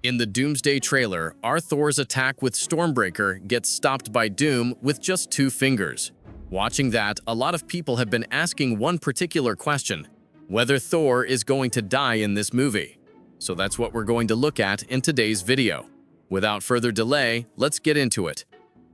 In the Doomsday trailer, our Thor's attack with Stormbreaker gets stopped by Doom with just 2 fingers. Watching that, a lot of people have been asking one particular question: whether Thor is going to die in this movie. So that's what we're going to look at in today's video. Without further delay, let's get into it.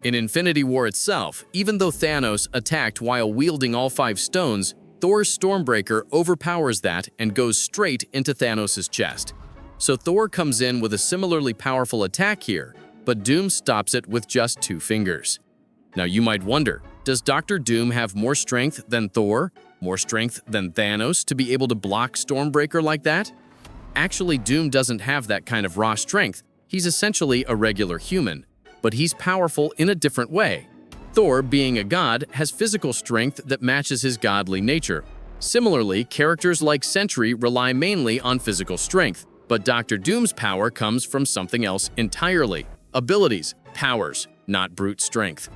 In Infinity War itself, even though Thanos attacked while wielding all 5 stones, Thor's Stormbreaker overpowers that and goes straight into Thanos' chest. So Thor comes in with a similarly powerful attack here, but Doom stops it with just 2 fingers. Now you might wonder, does Dr. Doom have more strength than Thor? More strength than Thanos to be able to block Stormbreaker like that? Actually, Doom doesn't have that kind of raw strength. He's essentially a regular human, but he's powerful in a different way. Thor, being a god, has physical strength that matches his godly nature. Similarly, characters like Sentry rely mainly on physical strength, but Dr. Doom's power comes from something else entirely: abilities, powers, not brute strength.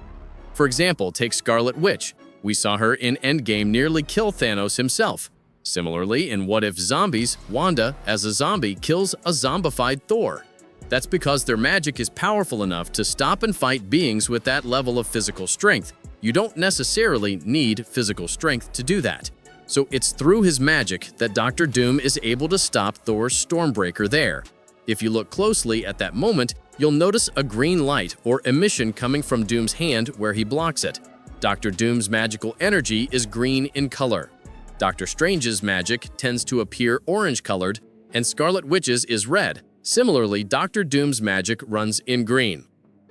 For example, take Scarlet Witch. We saw her in Endgame nearly kill Thanos himself. Similarly, in What If Zombies, Wanda, as a zombie, kills a zombified Thor. That's because their magic is powerful enough to stop and fight beings with that level of physical strength. You don't necessarily need physical strength to do that. So it's through his magic that Dr. Doom is able to stop Thor's Stormbreaker there. If you look closely at that moment, you'll notice a green light or emission coming from Doom's hand where he blocks it. Dr. Doom's magical energy is green in color. Doctor Strange's magic tends to appear orange-colored, and Scarlet Witch's is red. Similarly, Dr. Doom's magic runs in green.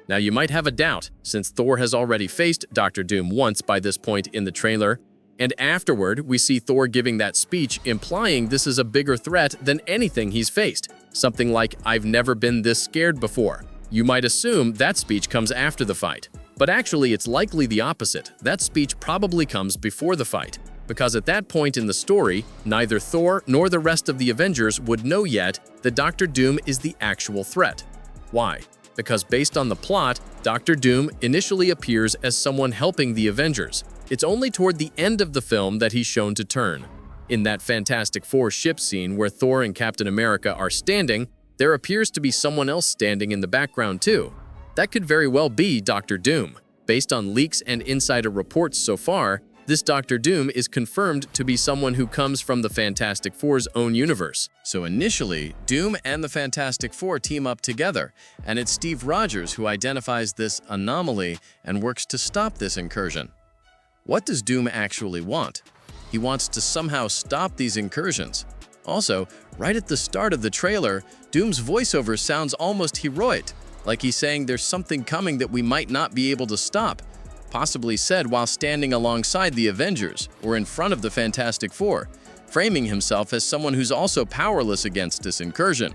Now you might have a doubt, since Thor has already faced Dr. Doom once by this point in the trailer, and afterward we see Thor giving that speech implying this is a bigger threat than anything he's faced. Something like, "I've never been this scared before." You might assume that speech comes after the fight. But actually it's likely the opposite. That speech probably comes before the fight, because at that point in the story, neither Thor nor the rest of the Avengers would know yet that Dr. Doom is the actual threat. Why? Because based on the plot, Dr. Doom initially appears as someone helping the Avengers. It's only toward the end of the film that he's shown to turn. In that Fantastic Four ship scene where Thor and Captain America are standing, there appears to be someone else standing in the background too. That could very well be Dr. Doom. Based on leaks and insider reports so far, this Dr. Doom is confirmed to be someone who comes from the Fantastic Four's own universe. So initially, Doom and the Fantastic Four team up together, and it's Steve Rogers who identifies this anomaly and works to stop this incursion. What does Doom actually want? He wants to somehow stop these incursions. Also, right at the start of the trailer, Doom's voiceover sounds almost heroic, like he's saying there's something coming that we might not be able to stop, possibly said while standing alongside the Avengers or in front of the Fantastic Four, framing himself as someone who's also powerless against this incursion.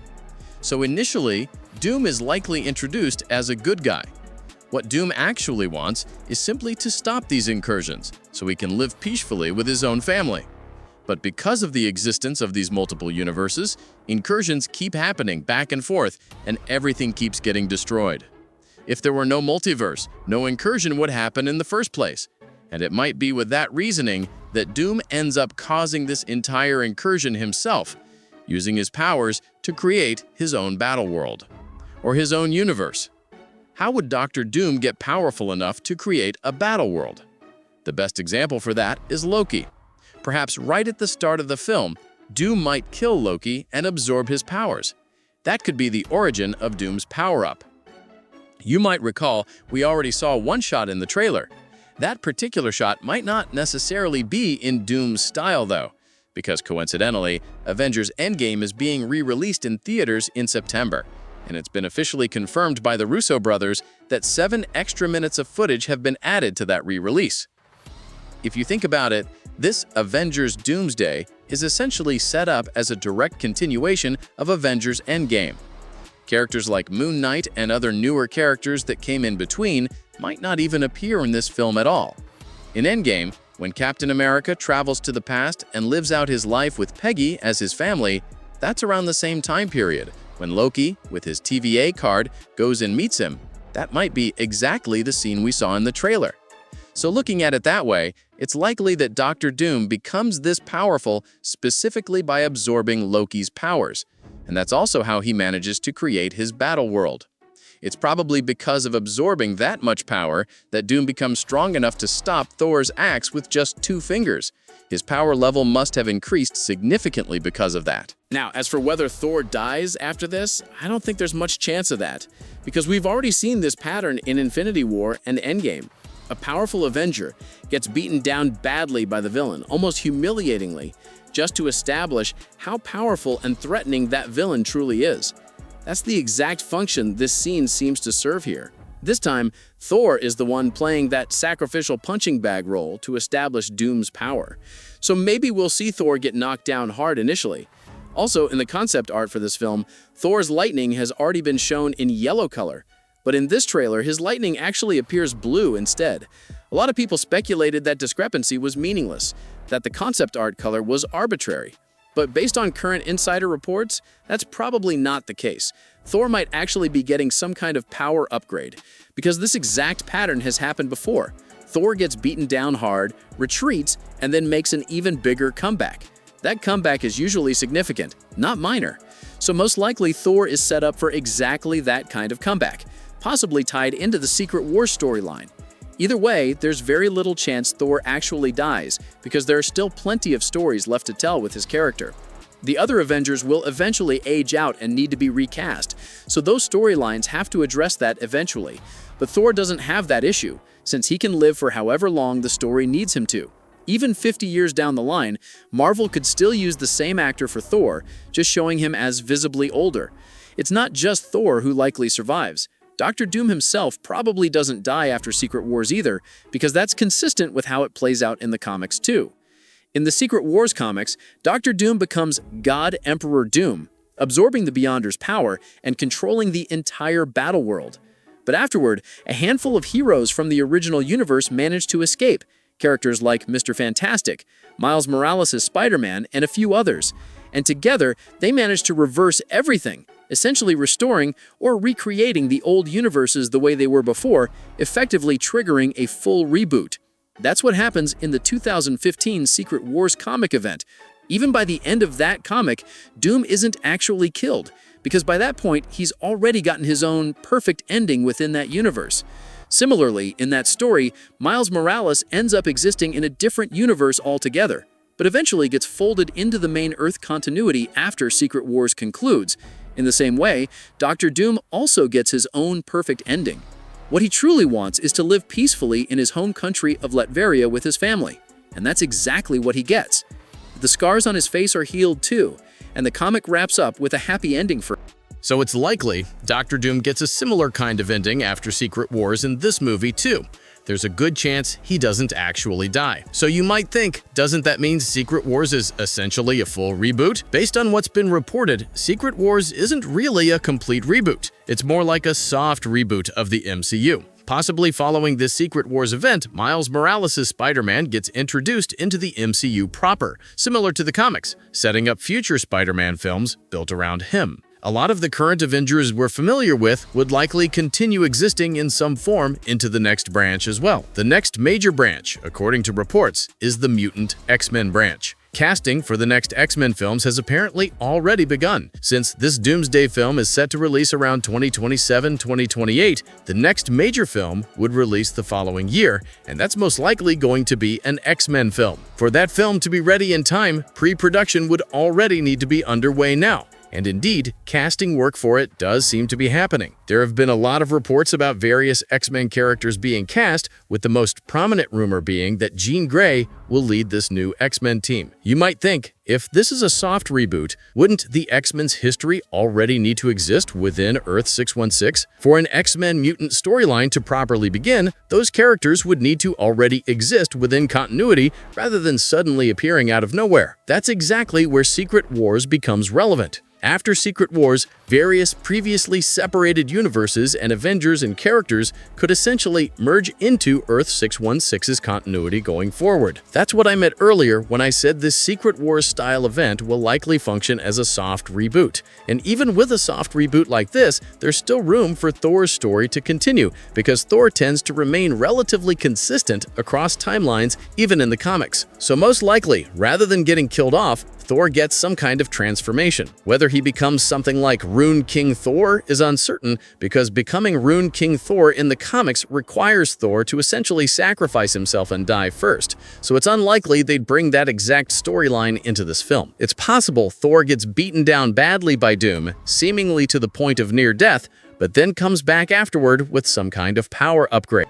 So initially, Doom is likely introduced as a good guy. What Doom actually wants is simply to stop these incursions so he can live peacefully with his own family. But because of the existence of these multiple universes, incursions keep happening back and forth, and everything keeps getting destroyed. If there were no multiverse, no incursion would happen in the first place. And it might be with that reasoning that Doom ends up causing this entire incursion himself, using his powers to create his own battle world, or his own universe. How would Dr. Doom get powerful enough to create a battle world? The best example for that is Loki. Perhaps right at the start of the film, Doom might kill Loki and absorb his powers. That could be the origin of Doom's power-up. You might recall we already saw one shot in the trailer. That particular shot might not necessarily be in Doom's style though, because coincidentally, Avengers Endgame is being re-released in theaters in September, and it's been officially confirmed by the Russo brothers that 7 extra minutes of footage have been added to that re-release. If you think about it, this Avengers Doomsday is essentially set up as a direct continuation of Avengers Endgame. Characters like Moon Knight and other newer characters that came in between might not even appear in this film at all. In Endgame, when Captain America travels to the past and lives out his life with Peggy as his family, that's around the same time period. When Loki, with his TVA card, goes and meets him, that might be exactly the scene we saw in the trailer. So looking at it that way, it's likely that Dr. Doom becomes this powerful specifically by absorbing Loki's powers. and that's also how he manages to create his battle world. It's probably because of absorbing that much power that Doom becomes strong enough to stop Thor's axe with just 2 fingers. His power level must have increased significantly because of that. Now, as for whether Thor dies after this, I don't think there's much chance of that, because we've already seen this pattern in Infinity War and Endgame. A powerful Avenger gets beaten down badly by the villain, almost humiliatingly, just to establish how powerful and threatening that villain truly is. That's the exact function this scene seems to serve here. This time, Thor is the one playing that sacrificial punching bag role to establish Doom's power. So maybe we'll see Thor get knocked down hard initially. Also, in the concept art for this film, Thor's lightning has already been shown in yellow color. But in this trailer, his lightning actually appears blue instead. A lot of people speculated that discrepancy was meaningless, that the concept art color was arbitrary. But based on current insider reports, that's probably not the case. Thor might actually be getting some kind of power upgrade, because this exact pattern has happened before. Thor gets beaten down hard, retreats, and then makes an even bigger comeback. That comeback is usually significant, not minor. So most likely Thor is set up for exactly that kind of comeback, possibly tied into the Secret Wars storyline. Either way, there's very little chance Thor actually dies, because there are still plenty of stories left to tell with his character. The other Avengers will eventually age out and need to be recast, so those storylines have to address that eventually. But Thor doesn't have that issue, since he can live for however long the story needs him to. Even 50 years down the line, Marvel could still use the same actor for Thor, just showing him as visibly older. It's not just Thor who likely survives. Dr. Doom himself probably doesn't die after Secret Wars either, because that's consistent with how it plays out in the comics too. In the Secret Wars comics, Dr. Doom becomes God Emperor Doom, absorbing the Beyonder's power and controlling the entire battle world. But afterward, a handful of heroes from the original universe manage to escape, characters like Mr. Fantastic, Miles Morales' Spider-Man, and a few others. And together, they manage to reverse everything, essentially restoring or recreating the old universes the way they were before, effectively triggering a full reboot. That's what happens in the 2015 Secret Wars comic event. Even by the end of that comic, Doom isn't actually killed, because by that point, he's already gotten his own perfect ending within that universe. Similarly, in that story, Miles Morales ends up existing in a different universe altogether, but eventually gets folded into the main Earth continuity after Secret Wars concludes. In the same way, Dr. Doom also gets his own perfect ending. What he truly wants is to live peacefully in his home country of Latveria with his family, and that's exactly what he gets. The scars on his face are healed too, and the comic wraps up with a happy ending for him. So it's likely Dr. Doom gets a similar kind of ending after Secret Wars in this movie too. There's a good chance he doesn't actually die. So you might think, doesn't that mean Secret Wars is essentially a full reboot? Based on what's been reported, Secret Wars isn't really a complete reboot. It's more like a soft reboot of the MCU. Possibly following this Secret Wars event, Miles Morales' Spider-Man gets introduced into the MCU proper, similar to the comics, setting up future Spider-Man films built around him. A lot of the current Avengers we're familiar with would likely continue existing in some form into the next branch as well. The next major branch, according to reports, is the Mutant X-Men branch. Casting for the next X-Men films has apparently already begun. Since this Doomsday film is set to release around 2027-2028, the next major film would release the following year, and that's most likely going to be an X-Men film. For that film to be ready in time, pre-production would already need to be underway now. And indeed, casting work for it does seem to be happening. There have been a lot of reports about various X-Men characters being cast, with the most prominent rumor being that Jean Grey will lead this new X-Men team. You might think, if this is a soft reboot, wouldn't the X-Men's history already need to exist within Earth 616? For an X-Men mutant storyline to properly begin, those characters would need to already exist within continuity rather than suddenly appearing out of nowhere. That's exactly where Secret Wars becomes relevant. After Secret Wars, various previously separated universes and Avengers and characters could essentially merge into Earth 616's continuity going forward. That's what I meant earlier when I said this Secret Wars style event will likely function as a soft reboot. And even with a soft reboot like this, there's still room for Thor's story to continue, because Thor tends to remain relatively consistent across timelines even in the comics. So most likely, rather than getting killed off, Thor gets some kind of transformation. Whether he becomes something like Rune King Thor is uncertain because becoming Rune King Thor in the comics requires Thor to essentially sacrifice himself and die first, so it's unlikely they'd bring that exact storyline into this film. It's possible Thor gets beaten down badly by Doom, seemingly to the point of near death, but then comes back afterward with some kind of power upgrade.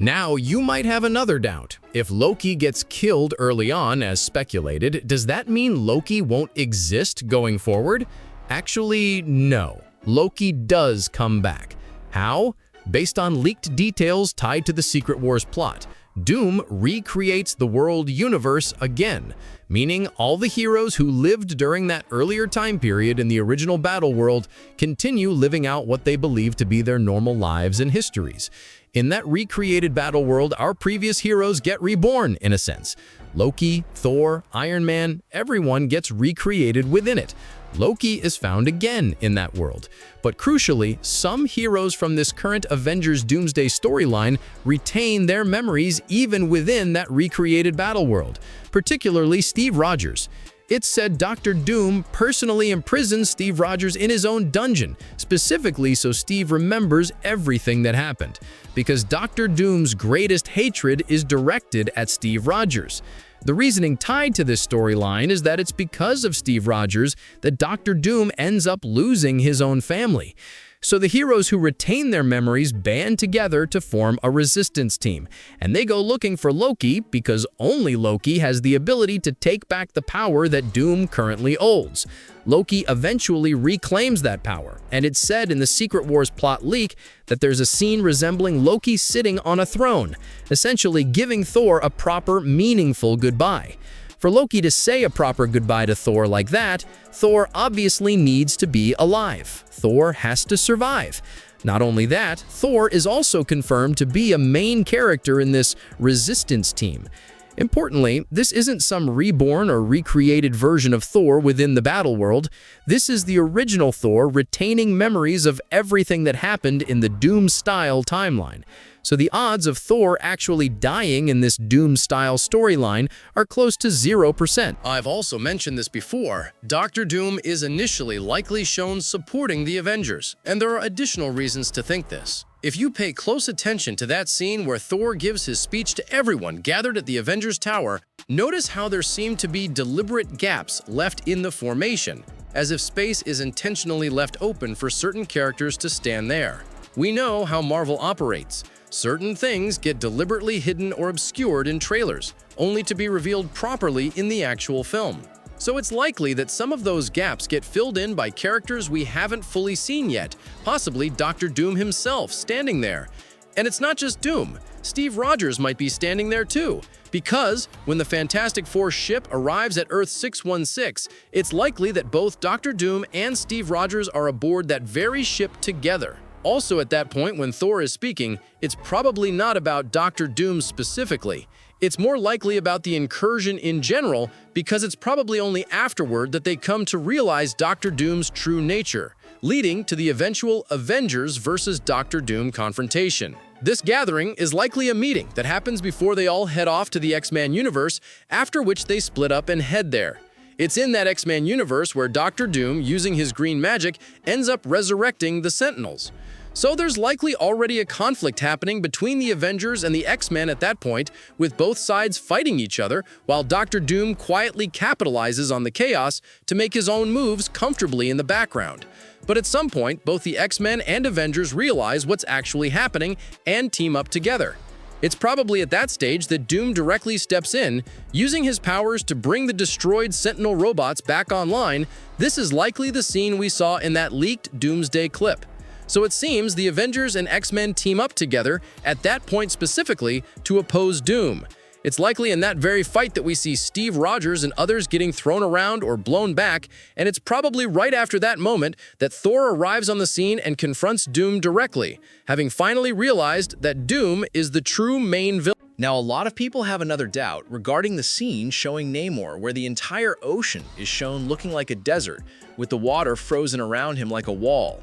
Now, you might have another doubt. If Loki gets killed early on, as speculated, does that mean Loki won't exist going forward? Actually, no. Loki does come back. How? Based on leaked details tied to the Secret Wars plot. Doom recreates the world universe again, meaning all the heroes who lived during that earlier time period in the original battle world continue living out what they believe to be their normal lives and histories. In that recreated battle world, our previous heroes get reborn, in a sense. Loki, Thor, Iron Man, everyone gets recreated within it. Loki is found again in that world. But crucially, some heroes from this current Avengers Doomsday storyline retain their memories even within that recreated battle world, particularly Steve Rogers. It's said Dr. Doom personally imprisoned Steve Rogers in his own dungeon, specifically so Steve remembers everything that happened, because Dr. Doom's greatest hatred is directed at Steve Rogers. The reasoning tied to this storyline is that it's because of Steve Rogers that Dr. Doom ends up losing his own family. So the heroes who retain their memories band together to form a resistance team, and they go looking for Loki because only Loki has the ability to take back the power that Doom currently holds. Loki eventually reclaims that power, and it's said in the Secret Wars plot leak that there's a scene resembling Loki sitting on a throne, essentially giving Thor a proper, meaningful goodbye. For Loki to say a proper goodbye to Thor like that, Thor obviously needs to be alive. Thor has to survive. Not only that, Thor is also confirmed to be a main character in this resistance team. Importantly, this isn't some reborn or recreated version of Thor within the battle world. This is the original Thor retaining memories of everything that happened in the Doom-style timeline. So the odds of Thor actually dying in this Doom-style storyline are close to 0%. I've also mentioned this before. Dr. Doom is initially likely shown supporting the Avengers, and there are additional reasons to think this. If you pay close attention to that scene where Thor gives his speech to everyone gathered at the Avengers Tower, notice how there seem to be deliberate gaps left in the formation, as if space is intentionally left open for certain characters to stand there. We know how Marvel operates. Certain things get deliberately hidden or obscured in trailers, only to be revealed properly in the actual film. So it's likely that some of those gaps get filled in by characters we haven't fully seen yet, possibly Dr. Doom himself standing there. And it's not just Doom. Steve Rogers might be standing there too, because when the Fantastic Four ship arrives at Earth 616, it's likely that both Dr. Doom and Steve Rogers are aboard that very ship together. Also, at that point when Thor is speaking, it's probably not about Dr. Doom specifically. It's more likely about the incursion in general, because it's probably only afterward that they come to realize Dr. Doom's true nature, leading to the eventual Avengers versus Dr. Doom confrontation. This gathering is likely a meeting that happens before they all head off to the X-Men universe, after which they split up and head there. It's in that X-Men universe where Dr. Doom, using his green magic, ends up resurrecting the Sentinels. So there's likely already a conflict happening between the Avengers and the X-Men at that point, with both sides fighting each other, while Dr. Doom quietly capitalizes on the chaos to make his own moves comfortably in the background. But at some point, both the X-Men and Avengers realize what's actually happening and team up together. It's probably at that stage that Doom directly steps in, using his powers to bring the destroyed Sentinel robots back online. This is likely the scene we saw in that leaked Doomsday clip. So it seems the Avengers and X-Men team up together at that point specifically to oppose Doom. It's likely in that very fight that we see Steve Rogers and others getting thrown around or blown back, and it's probably right after that moment that Thor arrives on the scene and confronts Doom directly, having finally realized that Doom is the true main villain. Now, a lot of people have another doubt regarding the scene showing Namor, where the entire ocean is shown looking like a desert, with the water frozen around him like a wall.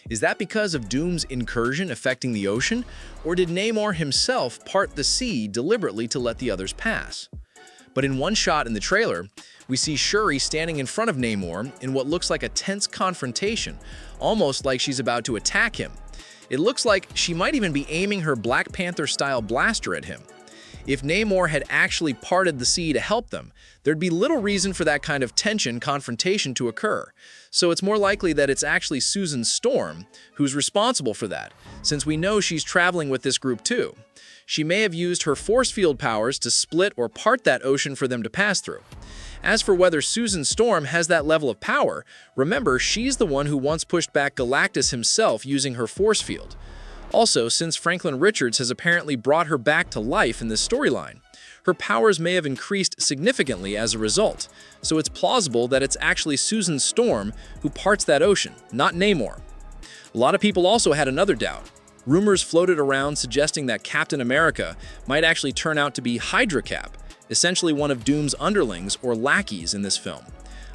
Is that because of Doom's incursion affecting the ocean, or did Namor himself part the sea deliberately to let the others pass? But in one shot in the trailer, We see Shuri standing in front of Namor in what looks like a tense confrontation, almost like she's about to attack him. It looks like she might even be aiming her Black Panther-style blaster at him. If Namor had actually parted the sea to help them, there'd be little reason for that kind of confrontation to occur. So it's more likely that it's actually Susan Storm who's responsible for that, since we know she's traveling with this group too. She may have used her force field powers to split or part that ocean for them to pass through. As for whether Susan Storm has that level of power, remember, she's the one who once pushed back Galactus himself using her force field. Also, since Franklin Richards has apparently brought her back to life in this storyline, her powers may have increased significantly as a result, so it's plausible that it's actually Susan Storm who parts that ocean, not Namor. A lot of people also had another doubt. Rumors floated around suggesting that Captain America might actually turn out to be Hydra Cap, essentially one of Doom's underlings or lackeys in this film.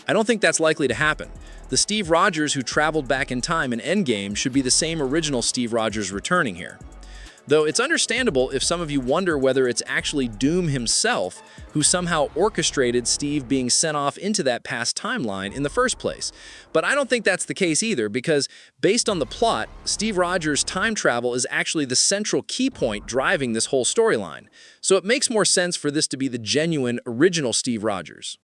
I don't think that's likely to happen. The Steve Rogers who traveled back in time in Endgame should be the same original Steve Rogers returning here. Though it's understandable if some of you wonder whether it's actually Doom himself who somehow orchestrated Steve being sent off into that past timeline in the first place. But I don't think that's the case either, because based on the plot, Steve Rogers' time travel is actually the central key point driving this whole storyline. So it makes more sense for this to be the genuine, original Steve Rogers.